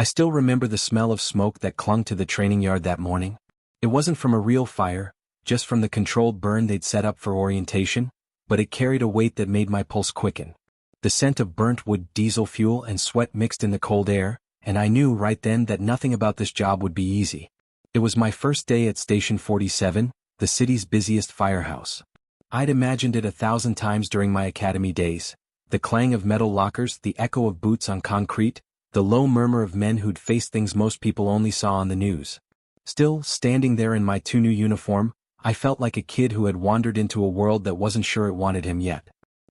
I still remember the smell of smoke that clung to the training yard that morning. It wasn't from a real fire, just from the controlled burn they'd set up for orientation, but it carried a weight that made my pulse quicken. The scent of burnt wood, diesel fuel, and sweat mixed in the cold air, and I knew right then that nothing about this job would be easy. It was my first day at Station 47, the city's busiest firehouse. I'd imagined it 1,000 times during my academy days. The clang of metal lockers, the echo of boots on concrete, the low murmur of men who'd faced things most people only saw on the news. Still, standing there in my too new uniform, I felt like a kid who had wandered into a world that wasn't sure it wanted him yet.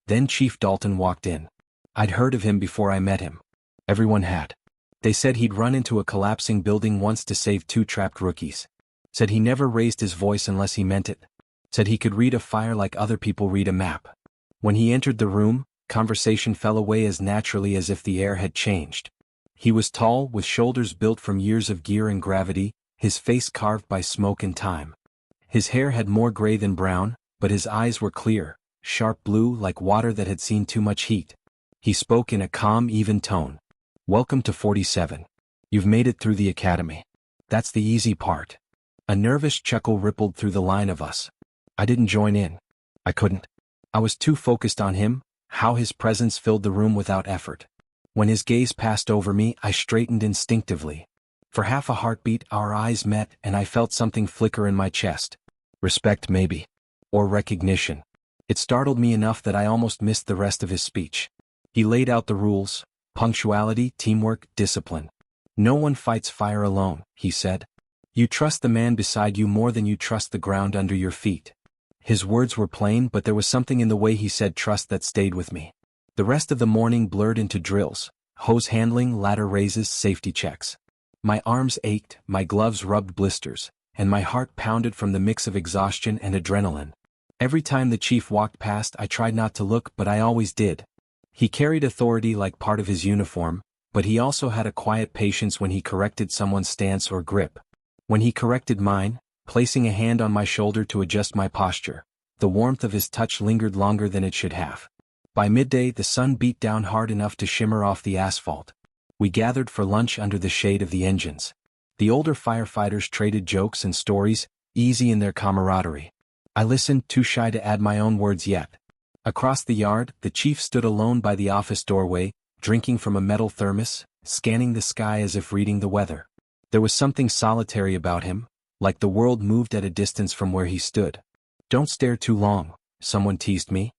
Then Chief Dalton walked in. I'd heard of him before I met him. Everyone had. They said he'd run into a collapsing building once to save 2 trapped rookies. Said he never raised his voice unless he meant it. Said he could read a fire like other people read a map. When he entered the room, conversation fell away as naturally as if the air had changed. He was tall, with shoulders built from years of gear and gravity, his face carved by smoke and time. His hair had more gray than brown, but his eyes were clear, sharp blue like water that had seen too much heat. He spoke in a calm, even tone. "Welcome to 47. You've made it through the academy. That's the easy part." A nervous chuckle rippled through the line of us. I didn't join in. I couldn't. I was too focused on him, how his presence filled the room without effort. When his gaze passed over me, I straightened instinctively. For half a heartbeat, our eyes met, and I felt something flicker in my chest. Respect, maybe. Or recognition. It startled me enough that I almost missed the rest of his speech. He laid out the rules: punctuality, teamwork, discipline. "No one fights fire alone," he said. "You trust the man beside you more than you trust the ground under your feet." His words were plain, but there was something in the way he said trust that stayed with me. The rest of the morning blurred into drills: hose handling, ladder raises, safety checks. My arms ached, my gloves rubbed blisters, and my heart pounded from the mix of exhaustion and adrenaline. Every time the chief walked past, I tried not to look, but I always did. He carried authority like part of his uniform, but he also had a quiet patience when he corrected someone's stance or grip. When he corrected mine, placing a hand on my shoulder to adjust my posture, the warmth of his touch lingered longer than it should have. By midday, the sun beat down hard enough to shimmer off the asphalt. We gathered for lunch under the shade of the engines. The older firefighters traded jokes and stories, easy in their camaraderie. I listened, too shy to add my own words yet. Across the yard, the chief stood alone by the office doorway, drinking from a metal thermos, scanning the sky as if reading the weather. There was something solitary about him, like the world moved at a distance from where he stood. "Don't stare too long," someone teased me.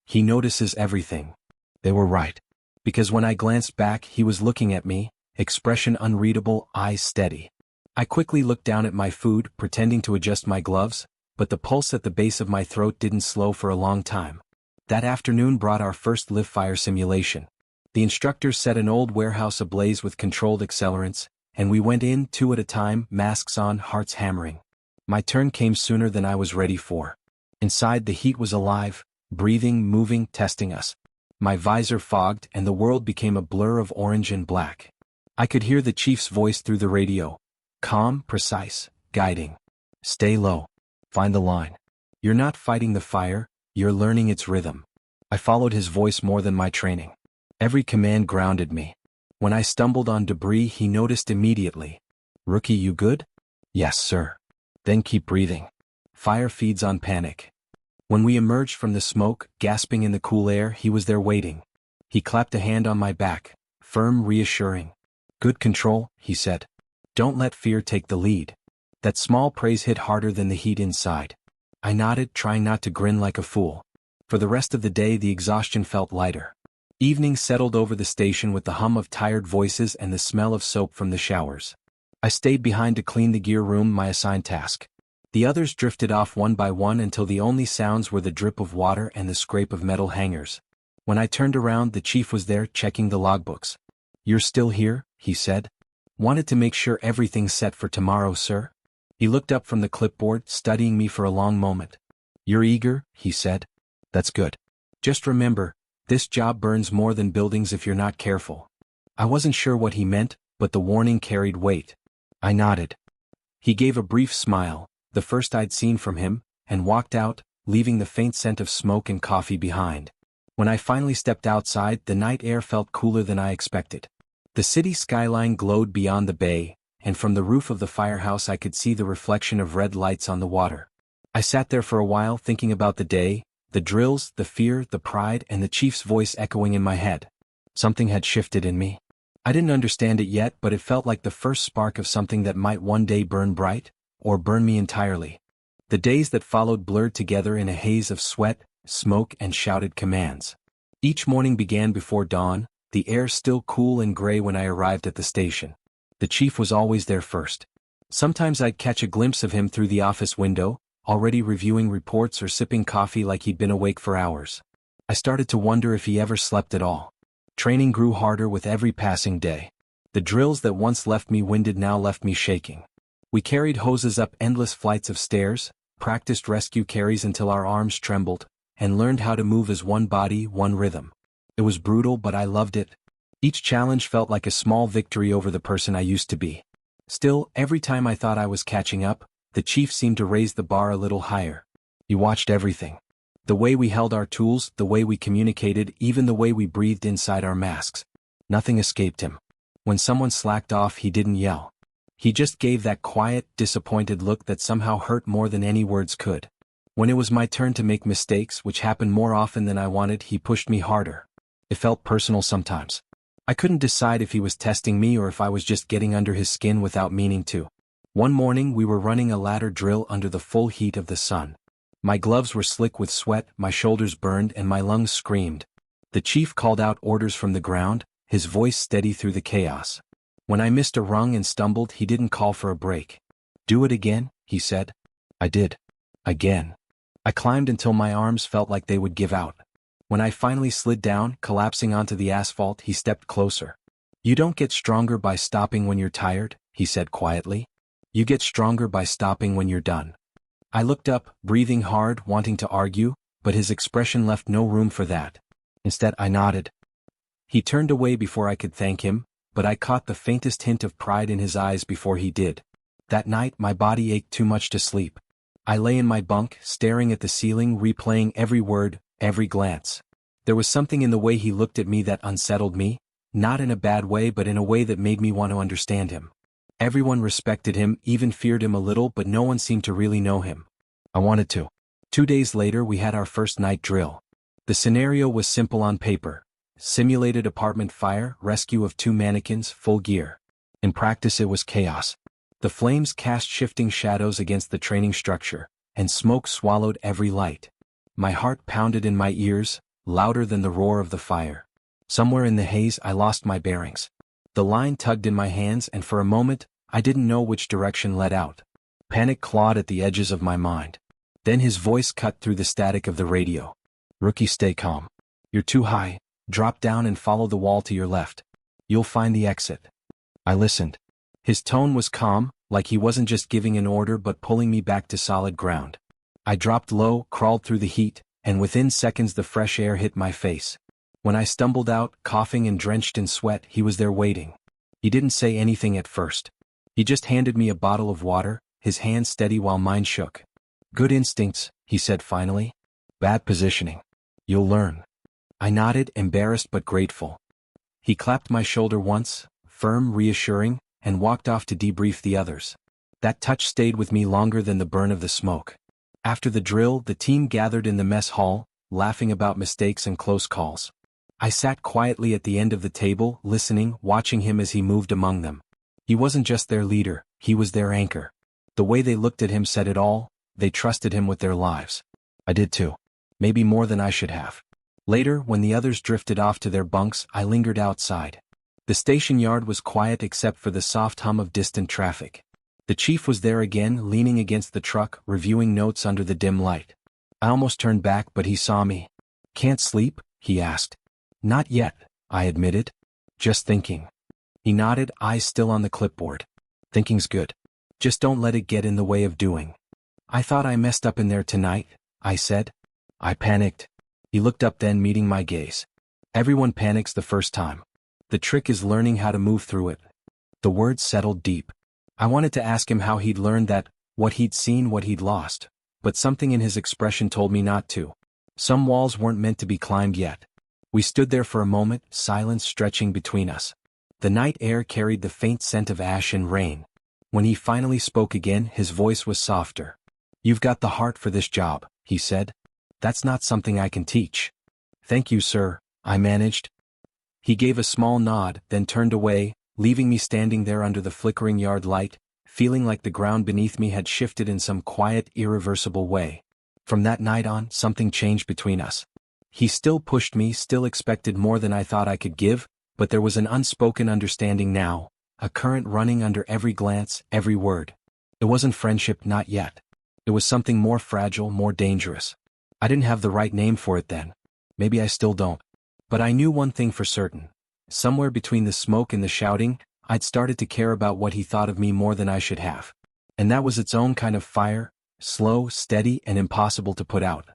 "He notices everything." They were right. Because when I glanced back, he was looking at me, expression unreadable, eyes steady. I quickly looked down at my food, pretending to adjust my gloves, but the pulse at the base of my throat didn't slow for a long time. That afternoon brought our first live fire simulation. The instructors set an old warehouse ablaze with controlled accelerants, and we went in, 2 at a time, masks on, hearts hammering. My turn came sooner than I was ready for. Inside, the heat was alive, breathing, moving, testing us. My visor fogged, and the world became a blur of orange and black. I could hear the chief's voice through the radio. Calm, precise, guiding. "Stay low. Find the line. You're not fighting the fire, you're learning its rhythm." I followed his voice more than my training. Every command grounded me. When I stumbled on debris, he noticed immediately. "Rookie, you good?" "Yes, sir." "Then keep breathing. Fire feeds on panic." When we emerged from the smoke, gasping in the cool air, he was there waiting. He clapped a hand on my back, firm, reassuring. "Good control," he said. "Don't let fear take the lead." That small praise hit harder than the heat inside. I nodded, trying not to grin like a fool. For the rest of the day, the exhaustion felt lighter. Evening settled over the station with the hum of tired voices and the smell of soap from the showers. I stayed behind to clean the gear room, my assigned task. The others drifted off one by one until the only sounds were the drip of water and the scrape of metal hangers. When I turned around, the chief was there, checking the logbooks. "You're still here?" he said. "Wanted to make sure everything's set for tomorrow, sir." He looked up from the clipboard, studying me for a long moment. "You're eager," he said. "That's good. Just remember, this job burns more than buildings if you're not careful." I wasn't sure what he meant, but the warning carried weight. I nodded. He gave a brief smile, the first I'd seen from him, and walked out, leaving the faint scent of smoke and coffee behind. When I finally stepped outside, the night air felt cooler than I expected. The city skyline glowed beyond the bay, and from the roof of the firehouse I could see the reflection of red lights on the water. I sat there for a while thinking about the day, the drills, the fear, the pride, and the chief's voice echoing in my head. Something had shifted in me. I didn't understand it yet, but it felt like the first spark of something that might one day burn bright, or burn me entirely. The days that followed blurred together in a haze of sweat, smoke, and shouted commands. Each morning began before dawn, the air still cool and gray when I arrived at the station. The chief was always there first. Sometimes I'd catch a glimpse of him through the office window, already reviewing reports or sipping coffee like he'd been awake for hours. I started to wonder if he ever slept at all. Training grew harder with every passing day. The drills that once left me winded now left me shaking. We carried hoses up endless flights of stairs, practiced rescue carries until our arms trembled, and learned how to move as one body, one rhythm. It was brutal, but I loved it. Each challenge felt like a small victory over the person I used to be. Still, every time I thought I was catching up, the chief seemed to raise the bar a little higher. He watched everything. The way we held our tools, the way we communicated, even the way we breathed inside our masks. Nothing escaped him. When someone slacked off, he didn't yell. He just gave that quiet, disappointed look that somehow hurt more than any words could. When it was my turn to make mistakes, which happened more often than I wanted, he pushed me harder. It felt personal sometimes. I couldn't decide if he was testing me or if I was just getting under his skin without meaning to. One morning we were running a ladder drill under the full heat of the sun. My gloves were slick with sweat, my shoulders burned, and my lungs screamed. The chief called out orders from the ground, his voice steady through the chaos. When I missed a rung and stumbled, he didn't call for a break. "Do it again," he said. I did. Again. I climbed until my arms felt like they would give out. When I finally slid down, collapsing onto the asphalt, he stepped closer. "You don't get stronger by stopping when you're tired," he said quietly. "You get stronger by stopping when you're done." I looked up, breathing hard, wanting to argue, but his expression left no room for that. Instead, I nodded. He turned away before I could thank him, but I caught the faintest hint of pride in his eyes before he did. That night, my body ached too much to sleep. I lay in my bunk, staring at the ceiling, replaying every word, every glance. There was something in the way he looked at me that unsettled me, not in a bad way but in a way that made me want to understand him. Everyone respected him, even feared him a little, but no one seemed to really know him. I wanted to. 2 days later we had our first night drill. The scenario was simple on paper. Simulated apartment fire, rescue of 2 mannequins, full gear. In practice it was chaos. The flames cast shifting shadows against the training structure, and smoke swallowed every light. My heart pounded in my ears, louder than the roar of the fire. Somewhere in the haze I lost my bearings. The line tugged in my hands, and for a moment, I didn't know which direction led out. Panic clawed at the edges of my mind. Then his voice cut through the static of the radio. "Rookie, stay calm. You're too high. Drop down and follow the wall to your left. You'll find the exit." I listened. His tone was calm, like he wasn't just giving an order but pulling me back to solid ground. I dropped low, crawled through the heat, and within seconds the fresh air hit my face. When I stumbled out, coughing and drenched in sweat, he was there waiting. He didn't say anything at first. He just handed me a bottle of water, his hand steady while mine shook. "Good instincts," he said finally. "Bad positioning. You'll learn." I nodded, embarrassed but grateful. He clapped my shoulder once, firm, reassuring, and walked off to debrief the others. That touch stayed with me longer than the burn of the smoke. After the drill, the team gathered in the mess hall, laughing about mistakes and close calls. I sat quietly at the end of the table, listening, watching him as he moved among them. He wasn't just their leader, he was their anchor. The way they looked at him said it all. They trusted him with their lives. I did too. Maybe more than I should have. Later, when the others drifted off to their bunks, I lingered outside. The station yard was quiet except for the soft hum of distant traffic. The chief was there again, leaning against the truck, reviewing notes under the dim light. I almost turned back, but he saw me. "Can't sleep?" he asked. "Not yet," I admitted. "Just thinking." He nodded, eyes still on the clipboard. "Thinking's good. Just don't let it get in the way of doing." "I thought I messed up in there tonight," I said. I panicked. He looked up then, meeting my gaze. "Everyone panics the first time. The trick is learning how to move through it." The words settled deep. I wanted to ask him how he'd learned that, what he'd seen, what he'd lost, but something in his expression told me not to. Some walls weren't meant to be climbed yet. We stood there for a moment, silence stretching between us. The night air carried the faint scent of ash and rain. When he finally spoke again, his voice was softer. "You've got the heart for this job," he said. "That's not something I can teach." "Thank you, sir," I managed. He gave a small nod, then turned away, leaving me standing there under the flickering yard light, feeling like the ground beneath me had shifted in some quiet, irreversible way. From that night on, something changed between us. He still pushed me, still expected more than I thought I could give, but there was an unspoken understanding now, a current running under every glance, every word. It wasn't friendship, not yet. It was something more fragile, more dangerous. I didn't have the right name for it then. Maybe I still don't. But I knew one thing for certain. Somewhere between the smoke and the shouting, I'd started to care about what he thought of me more than I should have. And that was its own kind of fire, slow, steady, and impossible to put out.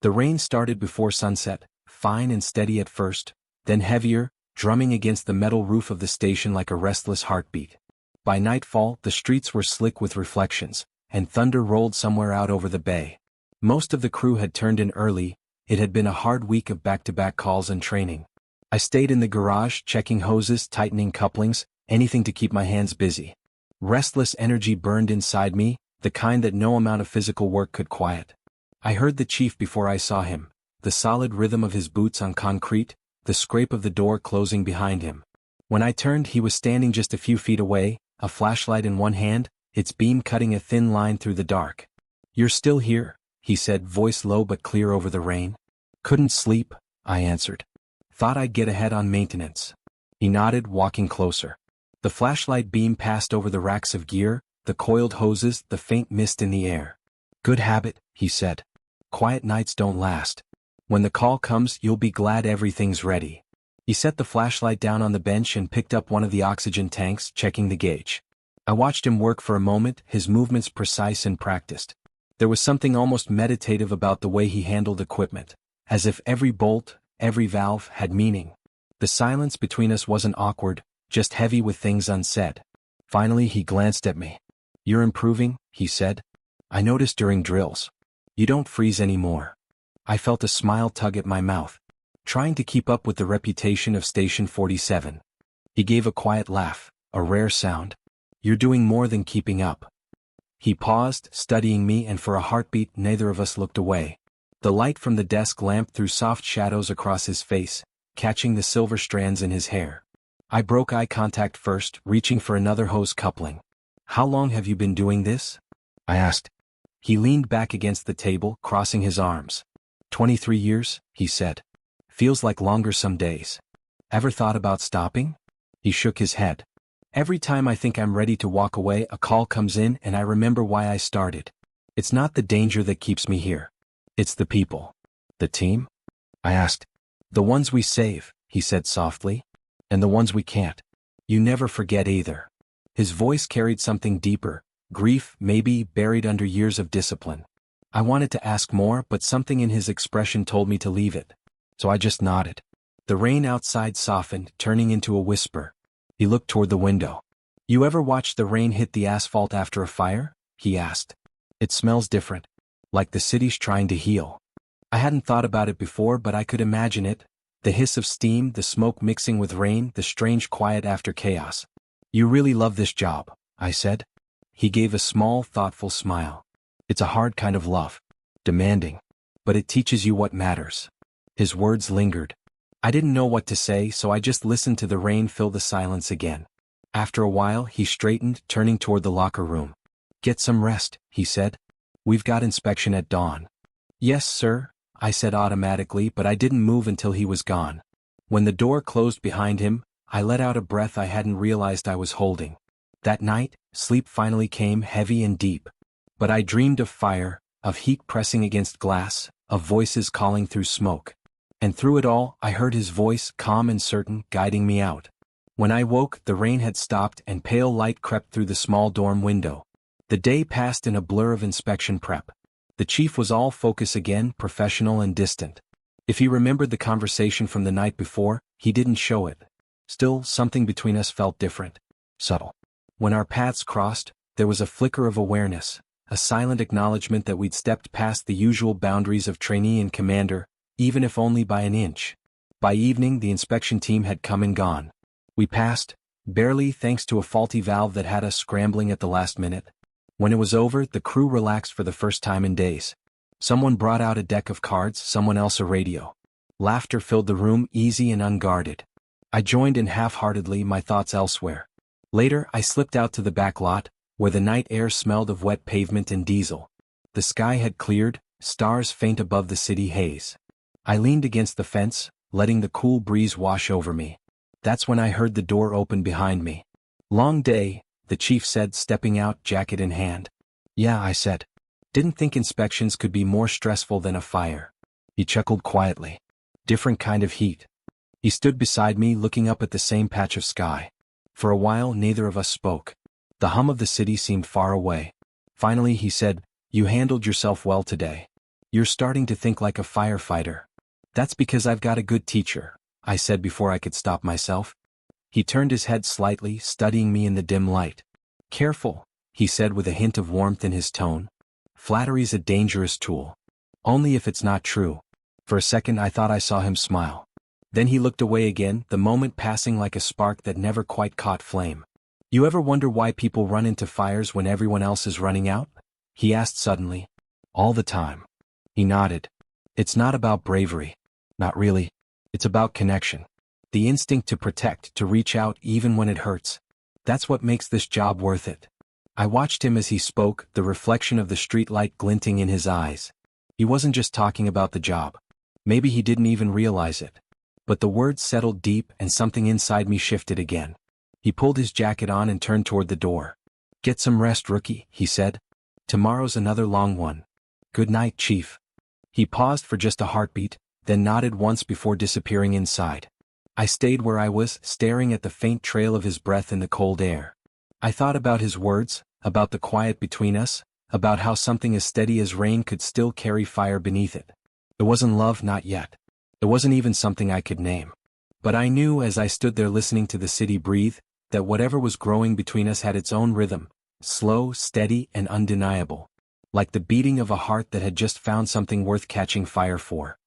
The rain started before sunset, fine and steady at first, then heavier, drumming against the metal roof of the station like a restless heartbeat. By nightfall, the streets were slick with reflections, and thunder rolled somewhere out over the bay. Most of the crew had turned in early. It had been a hard week of back-to-back calls and training. I stayed in the garage, checking hoses, tightening couplings, anything to keep my hands busy. Restless energy burned inside me, the kind that no amount of physical work could quiet. I heard the chief before I saw him, the solid rhythm of his boots on concrete, the scrape of the door closing behind him. When I turned, he was standing just a few feet away, a flashlight in one hand, its beam cutting a thin line through the dark. "You're still here," he said, voice low but clear over the rain. "Couldn't sleep," I answered. "Thought I'd get ahead on maintenance." He nodded, walking closer. The flashlight beam passed over the racks of gear, the coiled hoses, the faint mist in the air. "Good habit," he said. "Quiet nights don't last. When the call comes, you'll be glad everything's ready." He set the flashlight down on the bench and picked up one of the oxygen tanks, checking the gauge. I watched him work for a moment, his movements precise and practiced. There was something almost meditative about the way he handled equipment, as if every bolt, every valve had meaning. The silence between us wasn't awkward, just heavy with things unsaid. Finally he glanced at me. "You're improving," he said. "I noticed during drills. You don't freeze anymore." I felt a smile tug at my mouth. Trying to keep up with the reputation of Station 47. He gave a quiet laugh, a rare sound. "You're doing more than keeping up." He paused, studying me, and for a heartbeat neither of us looked away. The light from the desk lamp threw soft shadows across his face, catching the silver strands in his hair. I broke eye contact first, reaching for another hose coupling. "How long have you been doing this?" I asked. He leaned back against the table, crossing his arms. 23 years, he said. "Feels like longer some days." "Ever thought about stopping?" He shook his head. "Every time I think I'm ready to walk away, a call comes in and I remember why I started. It's not the danger that keeps me here. It's the people." "The team?" I asked. "The ones we save," he said softly. "And the ones we can't. You never forget either." His voice carried something deeper, grief, maybe, buried under years of discipline. I wanted to ask more, but something in his expression told me to leave it. So I just nodded. The rain outside softened, turning into a whisper. He looked toward the window. "You ever watch the rain hit the asphalt after a fire?" he asked. "It smells different. Like the city's trying to heal." I hadn't thought about it before, but I could imagine it. The hiss of steam, the smoke mixing with rain, the strange quiet after chaos. "You really love this job," I said. He gave a small, thoughtful smile. "It's a hard kind of love. Demanding. But it teaches you what matters." His words lingered. I didn't know what to say, so I just listened to the rain fill the silence again. After a while, he straightened, turning toward the locker room. "Get some rest," he said. "We've got inspection at dawn." "Yes, sir," I said automatically, but I didn't move until he was gone. When the door closed behind him, I let out a breath I hadn't realized I was holding. That night, sleep finally came, heavy and deep. But I dreamed of fire, of heat pressing against glass, of voices calling through smoke. And through it all, I heard his voice, calm and certain, guiding me out. When I woke, the rain had stopped and pale light crept through the small dorm window. The day passed in a blur of inspection prep. The chief was all focus again, professional and distant. If he remembered the conversation from the night before, he didn't show it. Still, something between us felt different. Subtle. When our paths crossed, there was a flicker of awareness, a silent acknowledgement that we'd stepped past the usual boundaries of trainee and commander, even if only by an inch. By evening, the inspection team had come and gone. We passed, barely thanks to a faulty valve that had us scrambling at the last minute. When it was over, the crew relaxed for the first time in days. Someone brought out a deck of cards, someone else a radio. Laughter filled the room, easy and unguarded. I joined in half-heartedly, my thoughts elsewhere. Later, I slipped out to the back lot, where the night air smelled of wet pavement and diesel. The sky had cleared, stars faint above the city haze. I leaned against the fence, letting the cool breeze wash over me. That's when I heard the door open behind me. "Long day," the chief said, stepping out, jacket in hand. "Yeah," I said. "Didn't think inspections could be more stressful than a fire." He chuckled quietly. "Different kind of heat." He stood beside me, looking up at the same patch of sky. For a while, neither of us spoke. The hum of the city seemed far away. Finally, he said, "You handled yourself well today. You're starting to think like a firefighter." "That's because I've got a good teacher," I said before I could stop myself. He turned his head slightly, studying me in the dim light. "Careful," he said with a hint of warmth in his tone. "Flattery's a dangerous tool. Only if it's not true." For a second I thought I saw him smile. Then he looked away again, the moment passing like a spark that never quite caught flame. "You ever wonder why people run into fires when everyone else is running out?" he asked suddenly. "All the time." He nodded. "It's not about bravery. Not really. It's about connection. The instinct to protect, to reach out even when it hurts. That's what makes this job worth it." I watched him as he spoke, the reflection of the streetlight glinting in his eyes. He wasn't just talking about the job. Maybe he didn't even realize it. But the words settled deep and something inside me shifted again. He pulled his jacket on and turned toward the door. "Get some rest, rookie," he said. "Tomorrow's another long one. Good night, Chief." He paused for just a heartbeat, then nodded once before disappearing inside. I stayed where I was, staring at the faint trail of his breath in the cold air. I thought about his words, about the quiet between us, about how something as steady as rain could still carry fire beneath it. It wasn't love, not yet. It wasn't even something I could name. But I knew as I stood there listening to the city breathe, that whatever was growing between us had its own rhythm, slow, steady, and undeniable. Like the beating of a heart that had just found something worth catching fire for.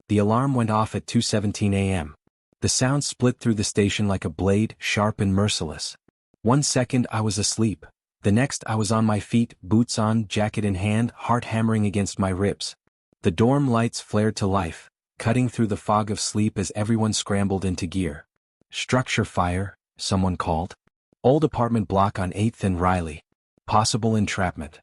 The alarm went off at 2:17 a.m. The sound split through the station like a blade, sharp and merciless. 1 second I was asleep. The next I was on my feet, boots on, jacket in hand, heart hammering against my ribs. The dorm lights flared to life, cutting through the fog of sleep as everyone scrambled into gear. "Structure fire," someone called. "Old apartment block on 8th and Riley. Possible entrapment."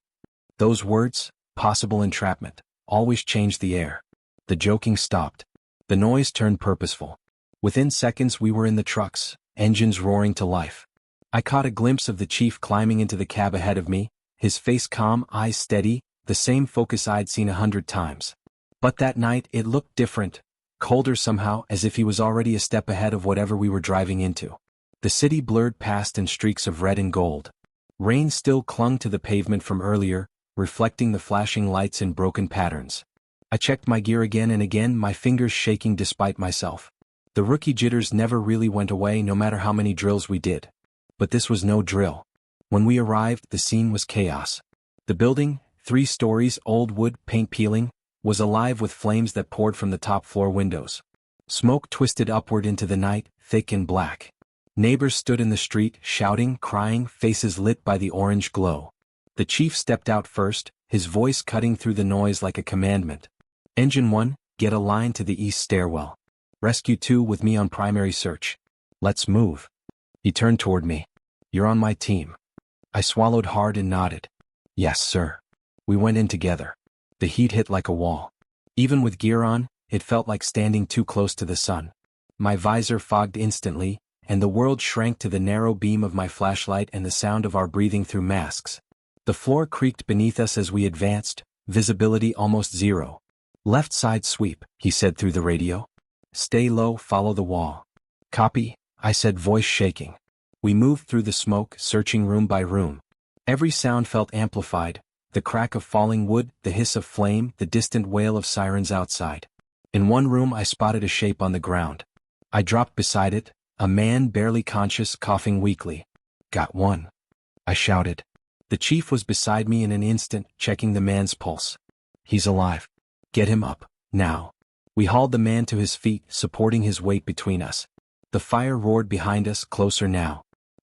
Those words, possible entrapment, always changed the air. The joking stopped. The noise turned purposeful. Within seconds we were in the trucks, engines roaring to life. I caught a glimpse of the chief climbing into the cab ahead of me, his face calm, eyes steady, the same focus I'd seen 100 times. But that night it looked different, colder somehow, as if he was already a step ahead of whatever we were driving into. The city blurred past in streaks of red and gold. Rain still clung to the pavement from earlier, reflecting the flashing lights in broken patterns. I checked my gear again and again, my fingers shaking despite myself. The rookie jitters never really went away no matter how many drills we did. But this was no drill. When we arrived, the scene was chaos. The building, 3 stories, old wood, paint peeling, was alive with flames that poured from the top floor windows. Smoke twisted upward into the night, thick and black. Neighbors stood in the street, shouting, crying, faces lit by the orange glow. The chief stepped out first, his voice cutting through the noise like a commandment. "Engine 1, get a line to the east stairwell. Rescue 2 with me on primary search. Let's move." He turned toward me. "You're on my team." I swallowed hard and nodded. "Yes, sir." We went in together. The heat hit like a wall. Even with gear on, it felt like standing too close to the sun. My visor fogged instantly, and the world shrank to the narrow beam of my flashlight and the sound of our breathing through masks. The floor creaked beneath us as we advanced, visibility almost zero. "Left side sweep," he said through the radio. "Stay low, follow the wall." "Copy," I said, voice shaking. We moved through the smoke, searching room by room. Every sound felt amplified, the crack of falling wood, the hiss of flame, the distant wail of sirens outside. In one room I spotted a shape on the ground. I dropped beside it, a man barely conscious, coughing weakly. "Got one," I shouted. The chief was beside me in an instant, checking the man's pulse. "He's alive. Get him up, now." We hauled the man to his feet, supporting his weight between us. The fire roared behind us, closer now.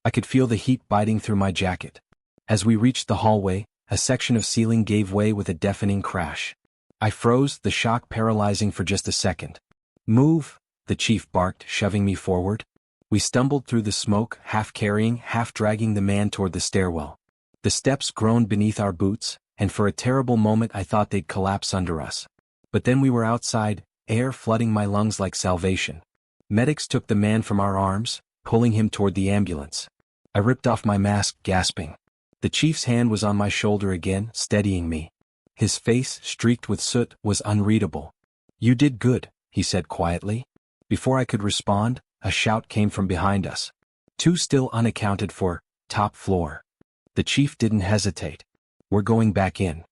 I could feel the heat biting through my jacket. As we reached the hallway, a section of ceiling gave way with a deafening crash. I froze, the shock paralyzing for just a second. "Move," the chief barked, shoving me forward. We stumbled through the smoke, half carrying, half dragging the man toward the stairwell. The steps groaned beneath our boots, and for a terrible moment I thought they'd collapse under us. But then we were outside, air flooding my lungs like salvation. Medics took the man from our arms, pulling him toward the ambulance. I ripped off my mask, gasping. The chief's hand was on my shoulder again, steadying me. His face, streaked with soot, was unreadable. "You did good," he said quietly. Before I could respond, a shout came from behind us. "Two still unaccounted for, top floor." The chief didn't hesitate. "We're going back in."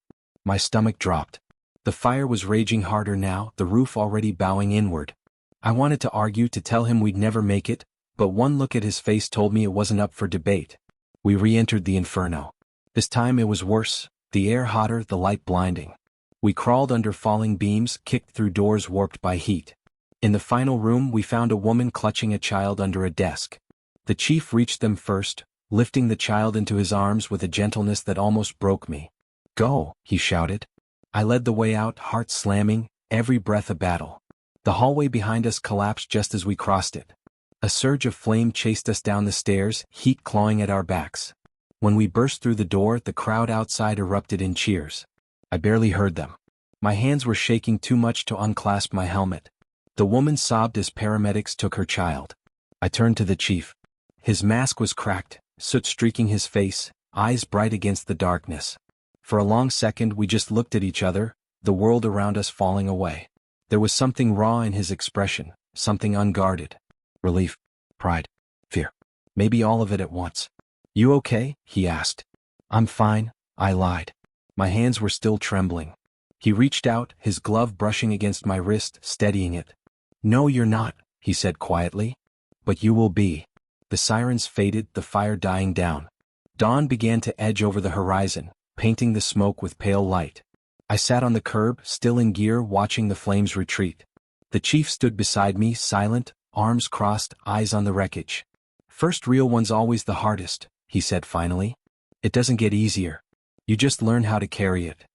My stomach dropped. The fire was raging harder now, the roof already bowing inward. I wanted to argue, to tell him we'd never make it, but one look at his face told me it wasn't up for debate. We re-entered the inferno. This time it was worse, the air hotter, the light blinding. We crawled under falling beams, kicked through doors warped by heat. In the final room we found a woman clutching a child under a desk. The chief reached them first, lifting the child into his arms with a gentleness that almost broke me. "Go," he shouted. I led the way out, heart slamming, every breath a battle. The hallway behind us collapsed just as we crossed it. A surge of flame chased us down the stairs, heat clawing at our backs. When we burst through the door, the crowd outside erupted in cheers. I barely heard them. My hands were shaking too much to unclasp my helmet. The woman sobbed as paramedics took her child. I turned to the chief. His mask was cracked, soot streaking his face, eyes bright against the darkness. For a long second we just looked at each other, the world around us falling away. There was something raw in his expression, something unguarded. Relief, pride, fear. Maybe all of it at once. "You okay?" he asked. "I'm fine," I lied. My hands were still trembling. He reached out, his glove brushing against my wrist, steadying it. "No, you're not," he said quietly. "But you will be." The sirens faded, the fire dying down. Dawn began to edge over the horizon, painting the smoke with pale light. I sat on the curb, still in gear, watching the flames retreat. The chief stood beside me, silent, arms crossed, eyes on the wreckage. "First real one's always the hardest," he said finally. "It doesn't get easier. You just learn how to carry it."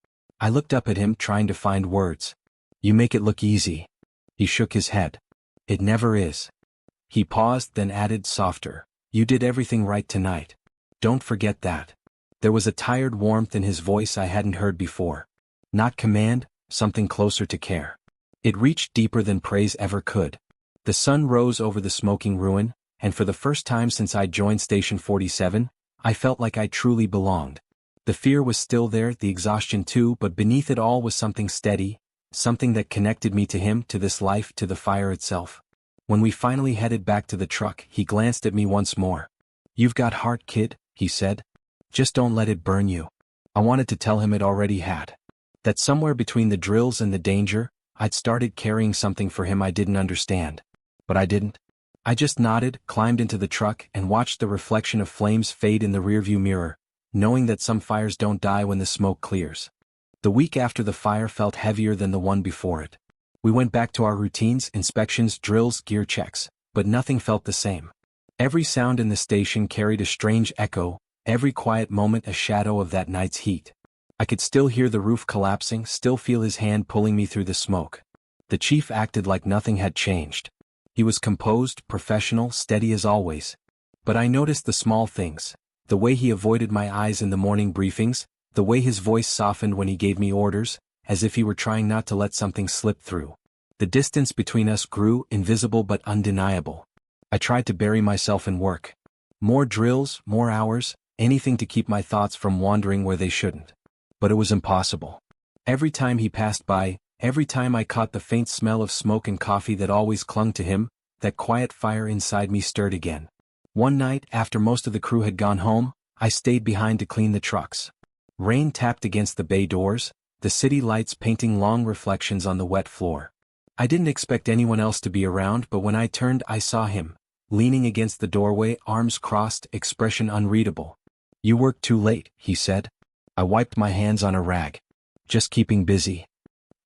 I looked up at him, trying to find words. "You make it look easy." He shook his head. "It never is." He paused, then added softer, "You did everything right tonight. Don't forget that." There was a tired warmth in his voice I hadn't heard before. Not command, something closer to care. It reached deeper than praise ever could. The sun rose over the smoking ruin, and for the first time since I joined Station 47, I felt like I truly belonged. The fear was still there, the exhaustion too, but beneath it all was something steady, something that connected me to him, to this life, to the fire itself. When we finally headed back to the truck, he glanced at me once more. "You've got heart, kid," he said. "Just don't let it burn you." I wanted to tell him it already had. That somewhere between the drills and the danger, I'd started carrying something for him I didn't understand. But I didn't. I just nodded, climbed into the truck, and watched the reflection of flames fade in the rearview mirror, knowing that some fires don't die when the smoke clears. The week after the fire felt heavier than the one before it. We went back to our routines, inspections, drills, gear checks, but nothing felt the same. Every sound in the station carried a strange echo, every quiet moment a shadow of that night's heat. I could still hear the roof collapsing, still feel his hand pulling me through the smoke. The chief acted like nothing had changed. He was composed, professional, steady as always. But I noticed the small things, the way he avoided my eyes in the morning briefings, the way his voice softened when he gave me orders, as if he were trying not to let something slip through. The distance between us grew, invisible but undeniable. I tried to bury myself in work. More drills, more hours, anything to keep my thoughts from wandering where they shouldn't. But it was impossible. Every time he passed by, every time I caught the faint smell of smoke and coffee that always clung to him, that quiet fire inside me stirred again. One night, after most of the crew had gone home, I stayed behind to clean the trucks. Rain tapped against the bay doors, the city lights painting long reflections on the wet floor. I didn't expect anyone else to be around, but when I turned I saw him, leaning against the doorway, arms crossed, expression unreadable. "You worked too late," he said. I wiped my hands on a rag. "Just keeping busy."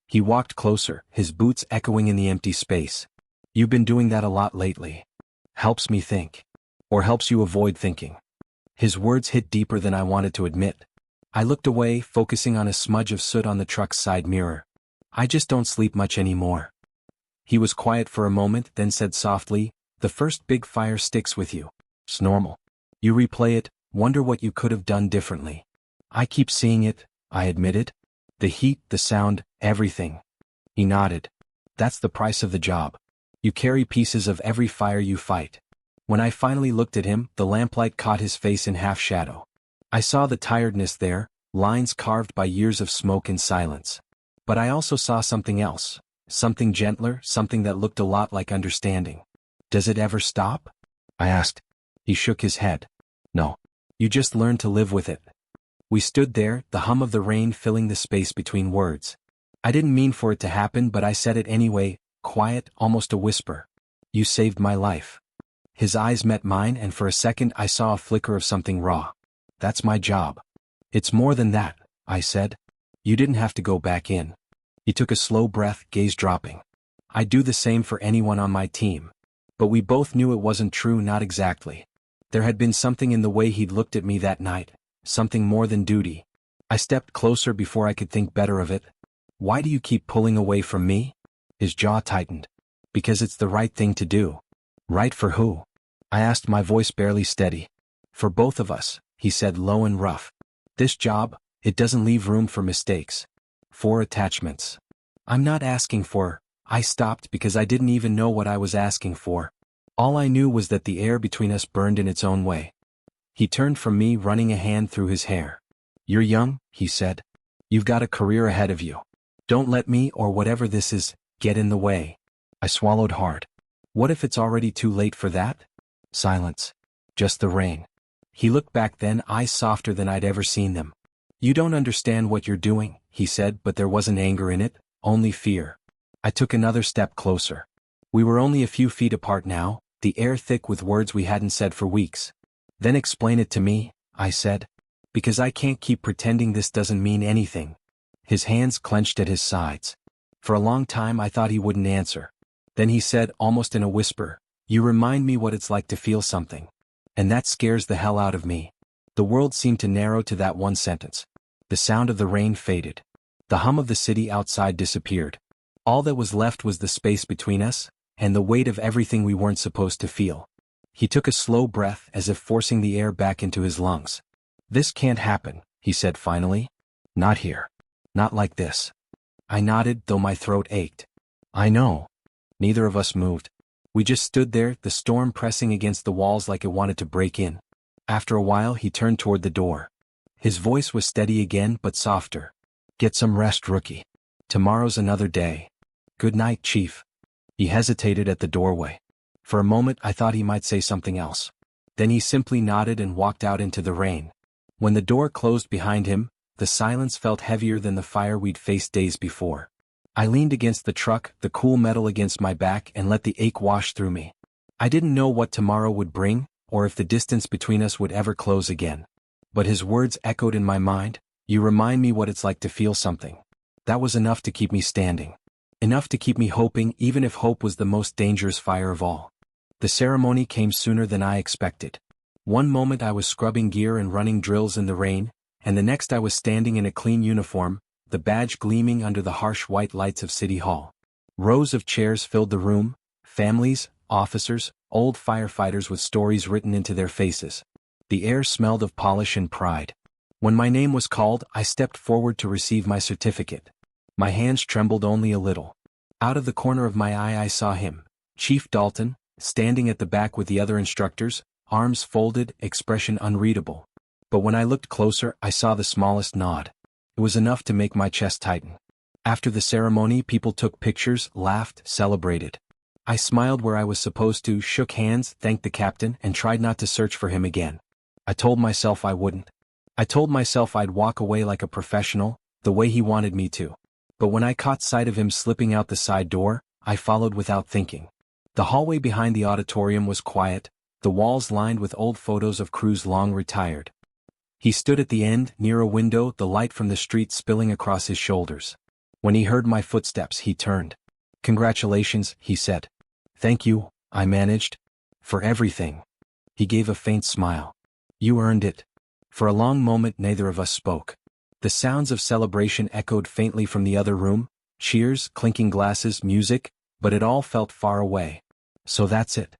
He walked closer, his boots echoing in the empty space. "You've been doing that a lot lately. Helps me think." Or helps you avoid thinking? His words hit deeper than I wanted to admit. I looked away, focusing on a smudge of soot on the truck's side mirror. I just don't sleep much anymore. He was quiet for a moment, then said softly, "The first big fire sticks with you. It's normal. You replay it, wonder what you could have done differently." "I keep seeing it," I admitted. "The heat, the sound, everything." He nodded. "That's the price of the job. You carry pieces of every fire you fight." When I finally looked at him, the lamplight caught his face in half shadow. I saw the tiredness there, lines carved by years of smoke and silence. But I also saw something else, something gentler, something that looked a lot like understanding. "Does it ever stop?" I asked. He shook his head. "No. You just learn to live with it." We stood there, the hum of the rain filling the space between words. I didn't mean for it to happen, but I said it anyway, quiet, almost a whisper. "You saved my life." His eyes met mine, and for a second I saw a flicker of something raw. "That's my job." "It's more than that," I said. "You didn't have to go back in." He took a slow breath, gaze dropping. "I'd do the same for anyone on my team." But we both knew it wasn't true, not exactly. There had been something in the way he'd looked at me that night, something more than duty. I stepped closer before I could think better of it. "Why do you keep pulling away from me?" His jaw tightened. "Because it's the right thing to do." "Right for who?" I asked, my voice barely steady. "For both of us," he said, low and rough. "This job, it doesn't leave room for mistakes. For attachments." "I'm not asking for—" I stopped because I didn't even know what I was asking for. All I knew was that the air between us burned in its own way. He turned from me, running a hand through his hair. "You're young," he said. "You've got a career ahead of you. Don't let me, or whatever this is, get in the way." I swallowed hard. What if it's already too late for that? Silence. Just the rain. He looked back then, eyes softer than I'd ever seen them. "You don't understand what you're doing," he said, but there wasn't anger in it, only fear. I took another step closer. We were only a few feet apart now, the air thick with words we hadn't said for weeks. "Then explain it to me," I said. "Because I can't keep pretending this doesn't mean anything." His hands clenched at his sides. For a long time I thought he wouldn't answer. Then he said, almost in a whisper, "You remind me what it's like to feel something. And that scares the hell out of me." The world seemed to narrow to that one sentence. The sound of the rain faded. The hum of the city outside disappeared. All that was left was the space between us, and the weight of everything we weren't supposed to feel. He took a slow breath, as if forcing the air back into his lungs. "This can't happen," he said finally. "Not here. Not like this." I nodded, though my throat ached. "I know." Neither of us moved. We just stood there, the storm pressing against the walls like it wanted to break in. After a while he turned toward the door. His voice was steady again, but softer. "Get some rest, rookie. Tomorrow's another day. Good night, Chief." He hesitated at the doorway. For a moment I thought he might say something else. Then he simply nodded and walked out into the rain. When the door closed behind him, the silence felt heavier than the fire we'd faced days before. I leaned against the truck, the cool metal against my back, and let the ache wash through me. I didn't know what tomorrow would bring, or if the distance between us would ever close again. But his words echoed in my mind. "You remind me what it's like to feel something." That was enough to keep me standing. Enough to keep me hoping, even if hope was the most dangerous fire of all. The ceremony came sooner than I expected. One moment I was scrubbing gear and running drills in the rain, and the next I was standing in a clean uniform, the badge gleaming under the harsh white lights of City Hall. Rows of chairs filled the room, families, officers, old firefighters with stories written into their faces. The air smelled of polish and pride. When my name was called, I stepped forward to receive my certificate. My hands trembled only a little. Out of the corner of my eye I saw him, Chief Dalton, standing at the back with the other instructors, arms folded, expression unreadable. But when I looked closer, I saw the smallest nod. It was enough to make my chest tighten. After the ceremony, people took pictures, laughed, celebrated. I smiled where I was supposed to, shook hands, thanked the captain, and tried not to search for him again. I told myself I wouldn't. I told myself I'd walk away like a professional, the way he wanted me to. But when I caught sight of him slipping out the side door, I followed without thinking. The hallway behind the auditorium was quiet, the walls lined with old photos of crews long retired. He stood at the end, near a window, the light from the street spilling across his shoulders. When he heard my footsteps, he turned. "Congratulations," he said. "Thank you," I managed. "For everything." He gave a faint smile. You earned it. For a long moment neither of us spoke. The sounds of celebration echoed faintly from the other room, cheers, clinking glasses, music, but it all felt far away. So that's it?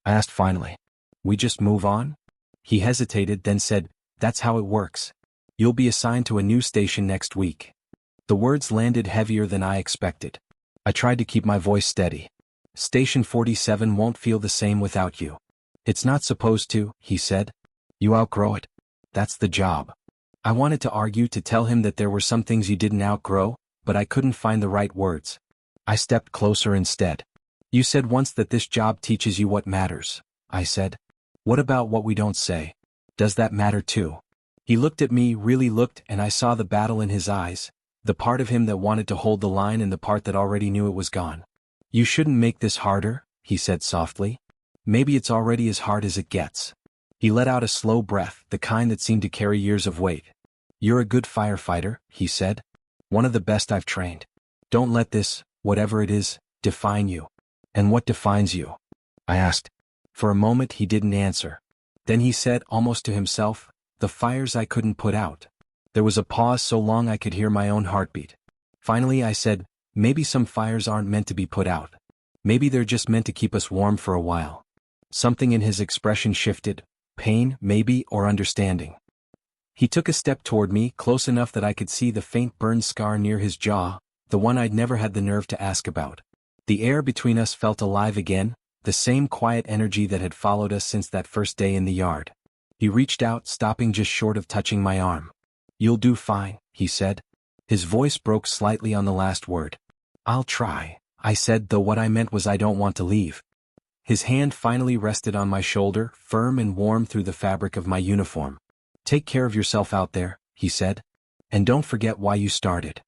I asked finally. We just move on? He hesitated, then said, That's how it works. You'll be assigned to a new station next week. The words landed heavier than I expected. I tried to keep my voice steady. Station 47 won't feel the same without you. It's not supposed to, he said. You outgrow it. That's the job. I wanted to argue, to tell him that there were some things you didn't outgrow, but I couldn't find the right words. I stepped closer instead. You said once that this job teaches you what matters, I said. What about what we don't say? Does that matter too? He looked at me, really looked, and I saw the battle in his eyes, the part of him that wanted to hold the line and the part that already knew it was gone. You shouldn't make this harder, he said softly. Maybe it's already as hard as it gets. He let out a slow breath, the kind that seemed to carry years of weight. You're a good firefighter, he said. One of the best I've trained. Don't let this, whatever it is, define you. And what defines you? I asked. For a moment he didn't answer. Then he said, almost to himself, the fires I couldn't put out. There was a pause so long I could hear my own heartbeat. Finally I said, maybe some fires aren't meant to be put out. Maybe they're just meant to keep us warm for a while. Something in his expression shifted, pain, maybe, or understanding. He took a step toward me, close enough that I could see the faint burn scar near his jaw, the one I'd never had the nerve to ask about. The air between us felt alive again, the same quiet energy that had followed us since that first day in the yard. He reached out, stopping just short of touching my arm. You'll do fine, he said. His voice broke slightly on the last word. I'll try, I said, though what I meant was I don't want to leave. His hand finally rested on my shoulder, firm and warm through the fabric of my uniform. Take care of yourself out there, he said. And don't forget why you started.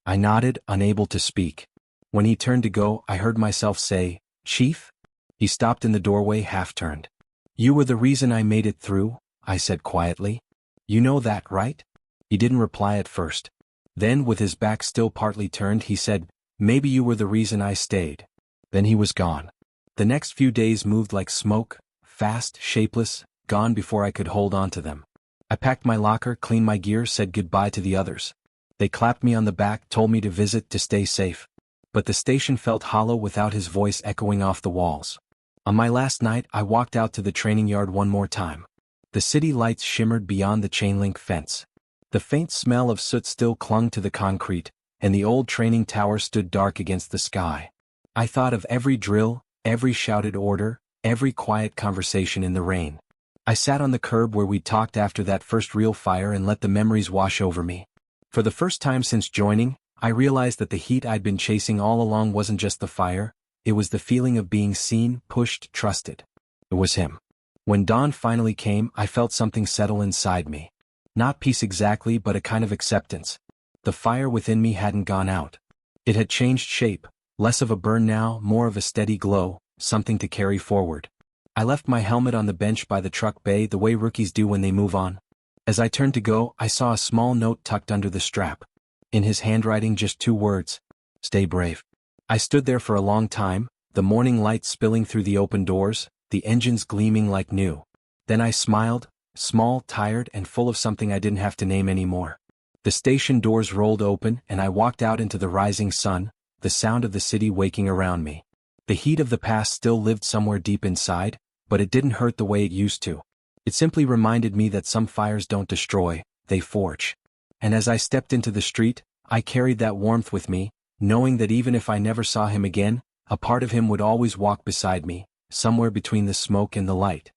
I nodded, unable to speak. When he turned to go, I heard myself say, Chief? He stopped in the doorway, half-turned. You were the reason I made it through, I said quietly. You know that, right? He didn't reply at first. Then, with his back still partly turned, he said, Maybe you were the reason I stayed. Then he was gone. The next few days moved like smoke, fast, shapeless, gone before I could hold on to them. I packed my locker, cleaned my gear, said goodbye to the others. They clapped me on the back, told me to visit, to stay safe. But the station felt hollow without his voice echoing off the walls. On my last night, I walked out to the training yard one more time. The city lights shimmered beyond the chain-link fence. The faint smell of soot still clung to the concrete, and the old training tower stood dark against the sky. I thought of every drill, every shouted order, every quiet conversation in the rain. I sat on the curb where we'd talked after that first real fire and let the memories wash over me. For the first time since joining, I realized that the heat I'd been chasing all along wasn't just the fire, it was the feeling of being seen, pushed, trusted. It was him. When dawn finally came, I felt something settle inside me. Not peace exactly, but a kind of acceptance. The fire within me hadn't gone out. It had changed shape, less of a burn now, more of a steady glow, something to carry forward. I left my helmet on the bench by the truck bay the way rookies do when they move on. As I turned to go, I saw a small note tucked under the strap. In his handwriting, just 2 words. Stay brave. I stood there for a long time, the morning light spilling through the open doors, the engines gleaming like new. Then I smiled, small, tired, and full of something I didn't have to name anymore. The station doors rolled open and I walked out into the rising sun, the sound of the city waking around me. The heat of the past still lived somewhere deep inside, but it didn't hurt the way it used to. It simply reminded me that some fires don't destroy, they forge. And as I stepped into the street, I carried that warmth with me, knowing that even if I never saw him again, a part of him would always walk beside me, somewhere between the smoke and the light.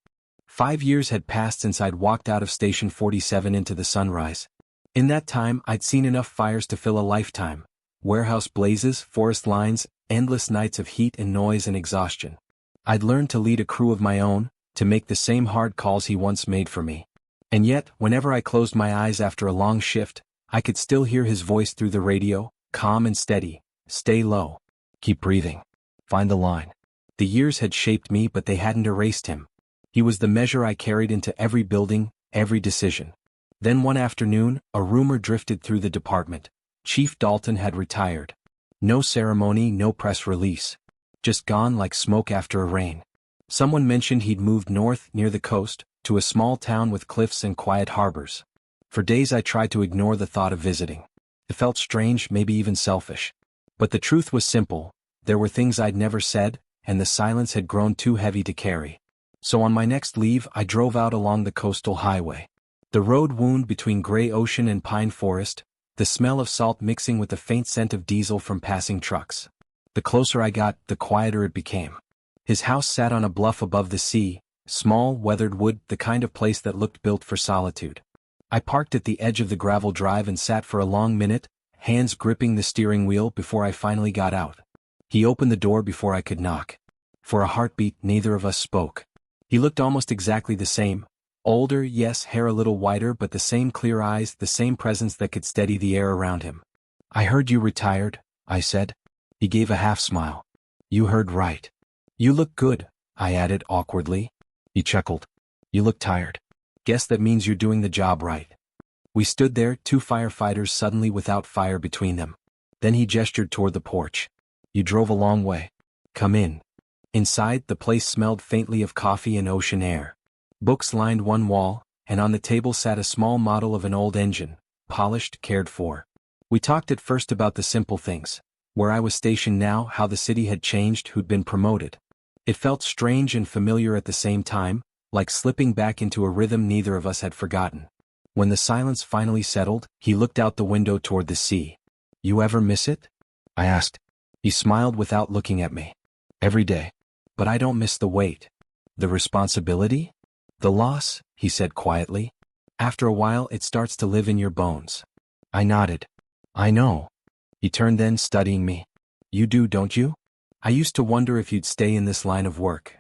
5 years had passed since I'd walked out of Station 47 into the sunrise. In that time, I'd seen enough fires to fill a lifetime. Warehouse blazes, forest lines, endless nights of heat and noise and exhaustion. I'd learned to lead a crew of my own, to make the same hard calls he once made for me. And yet, whenever I closed my eyes after a long shift, I could still hear his voice through the radio, calm and steady. Stay low. Keep breathing. Find the line. The years had shaped me, but they hadn't erased him. He was the measure I carried into every building, every decision. Then one afternoon, a rumor drifted through the department. Chief Dalton had retired. No ceremony, no press release. Just gone like smoke after a rain. Someone mentioned he'd moved north near the coast, to a small town with cliffs and quiet harbors. For days I tried to ignore the thought of visiting. It felt strange, maybe even selfish. But the truth was simple: there were things I'd never said, and the silence had grown too heavy to carry. So on my next leave I drove out along the coastal highway. The road wound between gray ocean and pine forest, the smell of salt mixing with the faint scent of diesel from passing trucks. The closer I got, the quieter it became. His house sat on a bluff above the sea, small, weathered wood, the kind of place that looked built for solitude. I parked at the edge of the gravel drive and sat for a long minute, hands gripping the steering wheel, before I finally got out. He opened the door before I could knock. For a heartbeat, neither of us spoke. He looked almost exactly the same. Older, yes, hair a little whiter, but the same clear eyes, the same presence that could steady the air around him. "I heard you retired," I said. He gave a half smile. "You heard right. You look good," I added awkwardly. He chuckled. "You look tired. Guess that means you're doing the job right." We stood there, two firefighters suddenly without fire between them. Then he gestured toward the porch. "You drove a long way. Come in." Inside, the place smelled faintly of coffee and ocean air. Books lined one wall, and on the table sat a small model of an old engine, polished, cared for. We talked at first about the simple things: where I was stationed now, how the city had changed, who'd been promoted. It felt strange and familiar at the same time, like slipping back into a rhythm neither of us had forgotten. When the silence finally settled, he looked out the window toward the sea. "You ever miss it?" I asked. He smiled without looking at me. "Every day. But I don't miss the weight." "The responsibility? The loss?" he said quietly. "After a while it starts to live in your bones." I nodded. "I know." He turned then, studying me. "You do, don't you? I used to wonder if you'd stay in this line of work."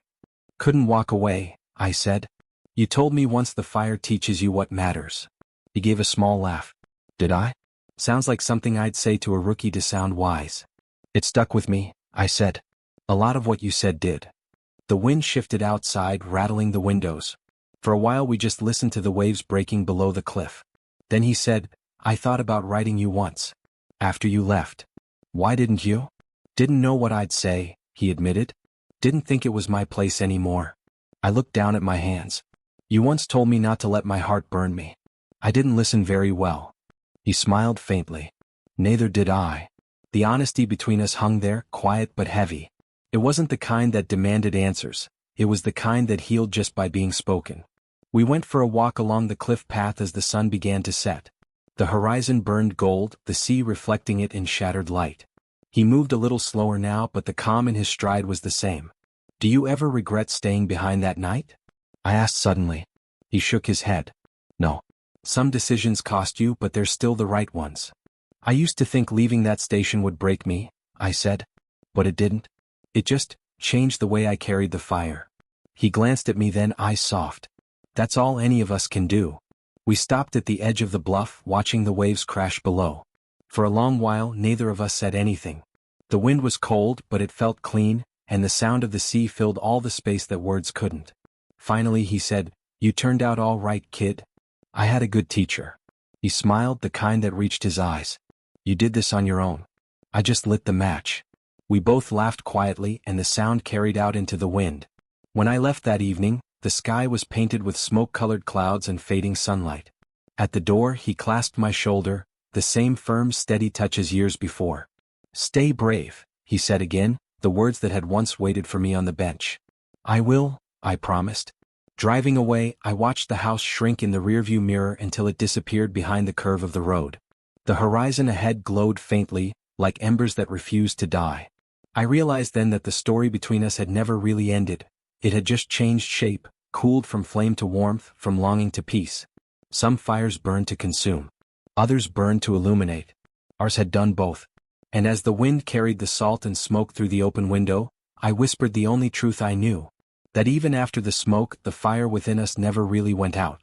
"Couldn't walk away," I said. "You told me once the fire teaches you what matters." He gave a small laugh. "Did I? Sounds like something I'd say to a rookie to sound wise." "It stuck with me," I said. "A lot of what you said did." The wind shifted outside, rattling the windows. For a while we just listened to the waves breaking below the cliff. Then he said, "I thought about writing you once. After you left." "Why didn't you?" "Didn't know what I'd say," he admitted. "Didn't think it was my place anymore." I looked down at my hands. "You once told me not to let my heart burn me. I didn't listen very well." He smiled faintly. "Neither did I." The honesty between us hung there, quiet but heavy. It wasn't the kind that demanded answers. It was the kind that healed just by being spoken. We went for a walk along the cliff path as the sun began to set. The horizon burned gold, the sea reflecting it in shattered light. He moved a little slower now, but the calm in his stride was the same. "Do you ever regret staying behind that night?" I asked suddenly. He shook his head. "No. Some decisions cost you, but they're still the right ones." "I used to think leaving that station would break me," I said. "But it didn't. It just changed the way I carried the fire." He glanced at me then, eyes soft. "That's all any of us can do." We stopped at the edge of the bluff, watching the waves crash below. For a long while neither of us said anything. The wind was cold, but it felt clean, and the sound of the sea filled all the space that words couldn't. Finally he said, "You turned out all right, kid. I had a good teacher." He smiled, the kind that reached his eyes. "You did this on your own." I just lit the match. We both laughed quietly, and the sound carried out into the wind. When I left that evening, the sky was painted with smoke-colored clouds and fading sunlight. At the door he clasped my shoulder, the same firm, steady touch as years before. "Stay brave," he said again, the words that had once waited for me on the bench. "I will," I promised. Driving away, I watched the house shrink in the rearview mirror until it disappeared behind the curve of the road. The horizon ahead glowed faintly, like embers that refused to die. I realized then that the story between us had never really ended. It had just changed shape, cooled from flame to warmth, from longing to peace. Some fires burned to consume. Others burned to illuminate. Ours had done both. And as the wind carried the salt and smoke through the open window, I whispered the only truth I knew: that even after the smoke, the fire within us never really went out.